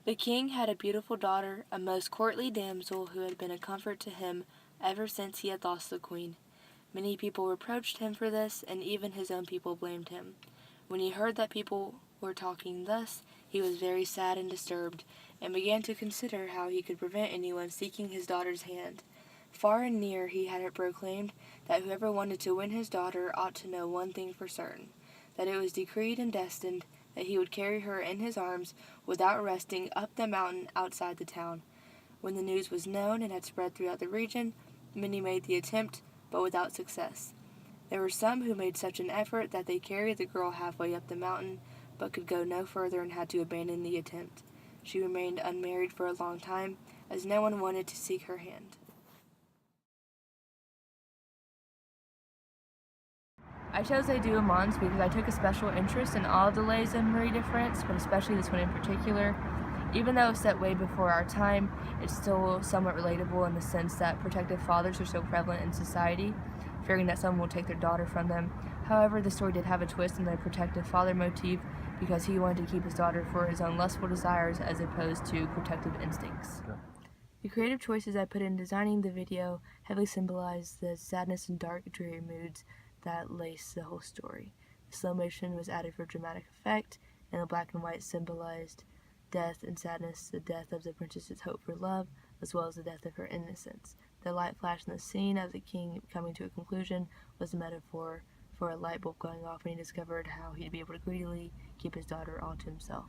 The king had a beautiful daughter, a most courtly damsel who had been a comfort to him ever since he had lost the queen. Many people reproached him for this, and even his own people blamed him. When he heard that people were talking thus, he was very sad and disturbed, and began to consider how he could prevent anyone seeking his daughter's hand. Far and near he had it proclaimed that whoever wanted to win his daughter ought to know one thing for certain, that it was decreed and destined that he would carry her in his arms without resting up the mountain outside the town. When the news was known and had spread throughout the region, many made the attempt, but without success. There were some who made such an effort that they carried the girl halfway up the mountain, but could go no further and had to abandon the attempt. She remained unmarried for a long time, as no one wanted to seek her hand. I chose I Do Amans because I took a special interest in all the lays of Marie de France, but especially this one in particular. Even though it's set way before our time, it's still somewhat relatable in the sense that protective fathers are so prevalent in society, fearing that someone will take their daughter from them. However, the story did have a twist in the protective father motif because he wanted to keep his daughter for his own lustful desires as opposed to protective instincts. The creative choices I put in designing the video heavily symbolize the sadness and dark, dreary moods that lace the whole story. The slow motion was added for dramatic effect, and the black and white symbolized death and sadness, the death of the princess's hope for love, as well as the death of her innocence. The light flash in the scene of the king coming to a conclusion was a metaphor for a light bulb going off when he discovered how he'd be able to greedily keep his daughter all to himself.